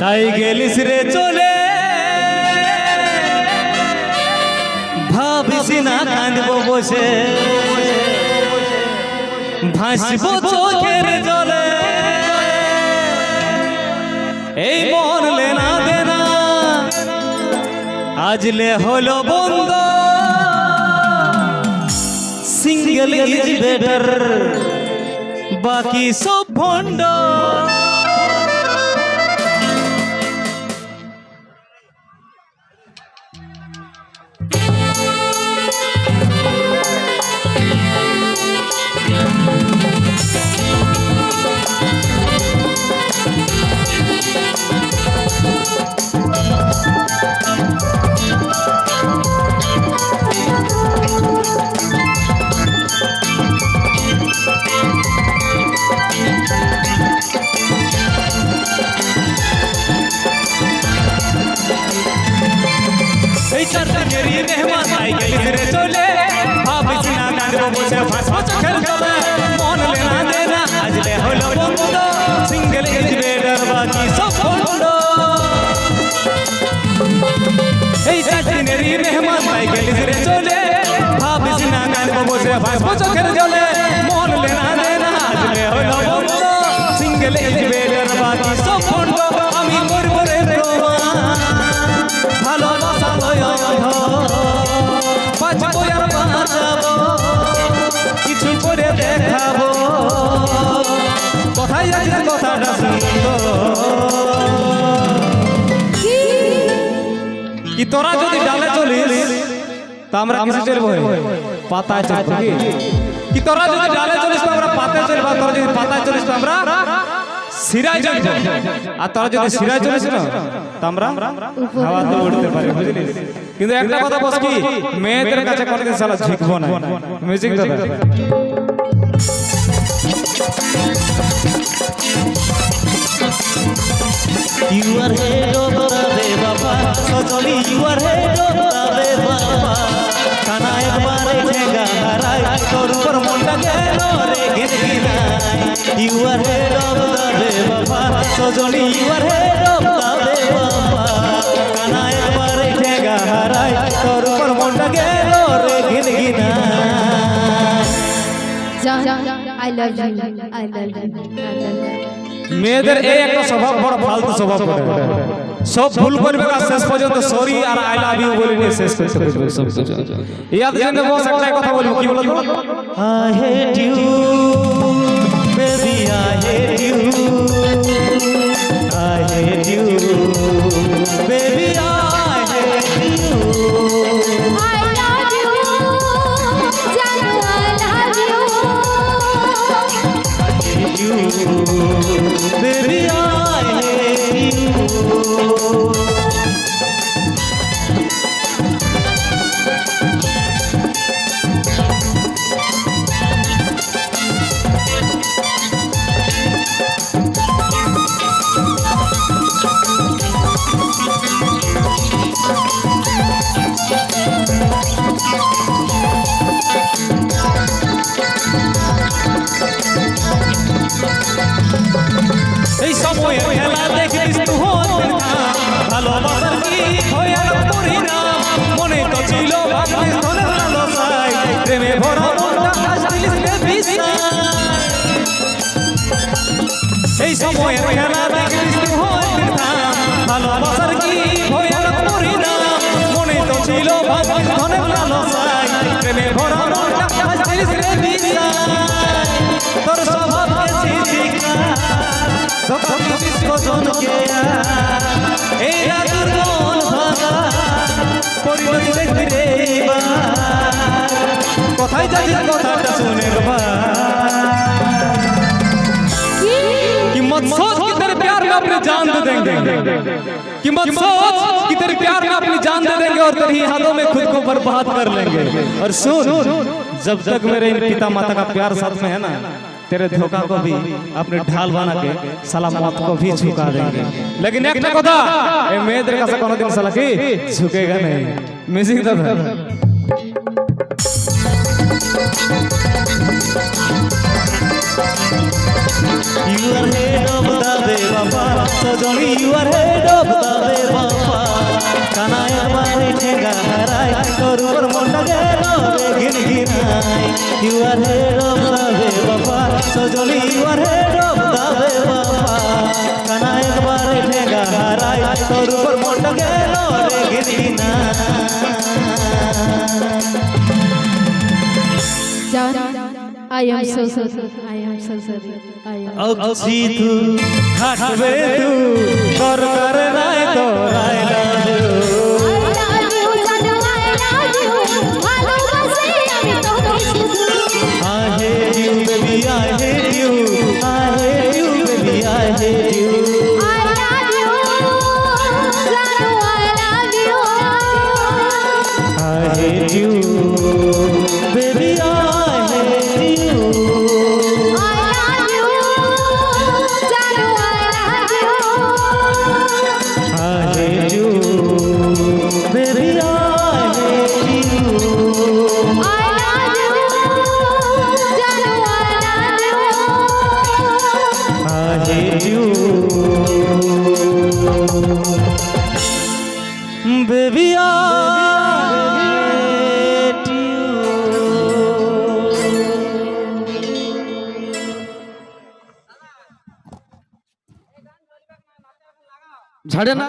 তাই গেলিস রে চলে ভাবিস না কাঁদবো বসে ভাসবো চোখের জলে এই মন লেনা দেনা আজলে হলো বন্ধ সিঙ্গেল ইজ বেটার বাকি সব ভণ্ড मेहमान आई गलिस रे चले भाबिस ना कांदबो बसे भासबो चोखेर जले मन लेना देना आजले हलो बंध सिंगल इज बेटार बाकी सब बंध এই চাচিনেরই মেহমান आई गलिस रे चले भाबिस ना कांदबो बसे भासबो चोखेर जले मन लेना देना आजले हलो बंध सिंगल इज बेटार बाकी सब बंध আমি করব রে প্রমাণ ভালোবাসা লয় বাঁচবো আর বাঁচাবো কিছু করে দেখাবো কথাই আছে কথাটা শুনতো কি তোরা যদি ডালে চলিস তা আমরা কিসে চলবো পাতায় চলবো কি তোরা যদি ডালে চলিস তো আমরা পাতায় চলবো তোরা যদি পাতায় চলিস তো আমরা সিরায় চলবো আর তোরা যদি সিরায় চলিস না তো আমরা হাওয়াতে উড়তে পারি বুঝলি কিন্তু একটা কথা বস কি মেয়েদের কাছে কোনদিন শালা ঝিকবো না মিউজিক দাদা You are head of the Baba, Sojoli, you are head of the Baba. Kana ekbar jega harai, tor upar monta gelo re ginai. You are head of the Baba, Sojoli, you are head of the Baba. Kana ekbar jega harai, tor upar monta gelo re ginai. I love you, I love you, I love you. মেয়েদের এই একটা স্বভাব বড় ফালতু স্বভাব করে সব ভুল করবে আর শেষ পর্যন্ত সরি আর আই লাভ ইউ বলে নিয়ে শেষ করতে হবে সব কিছু ইয়ার জন্য বস একটাই কথা বলবো কি বলবো I hate you baby I hate you baby I hate you Baby, I hate you. এই সময়ের খেলা দেখিস তুই ভালোবাসার কি হয়ে পরিণাম মনে তো ছিল ভাবিস ধরে লালসায় প্রেমে ভরা মনটা হাসিস রে বিছায় এই সময়ের খেলা দেখিস তুই ভালোবাসার কি হয়ে পরিণাম মনে তো ছিল ভাবিস ধরে লালসায় প্রেমে ভরা মনটা হাসিস রে বিছায় তোর স্বভাবকে শিখা কোথায় যাচ্ছিস কথাটা শুনে कि मत सोच कि तेरे प्यार में अपनी जान दे देंगे कि मत सोच कि तेरे प्यार में अपनी जान दे देंगे और तेरी यादों में खुद को बर्बाद कर लेंगे और सुन जब तक मेरे इन पिता माता का प्यार साथ में है ना तेरे धोखा को भी अपने ढाल बना के साला मौत को भी झुका देंगे लेकिन एक কথা এই মেয়েদের কাছে কোনোদিন সালা কি ঝুঁকেगा नहीं মিউজিক দাদা You are head of the Baba, so Sojoli, you are head of the way, Papa. Kanaya mare thega harai, torupar monda gelo begin ginai. You are head of the way, Papa. Sojoli, you are head of the way, Papa. Kanaya mare thega harai, torupar monda gelo begin ginai. John, I am so sorry. I am so sorry. I am. Aksi tu, hatbe tu, kar nae to I love you. I hate you, baby, I hate you. I hate you, baby, I hate you. I hate you, baby, I hate you. I hate you, baby, I hate you. I hate you, baby, I hate you. ঝাড়ে না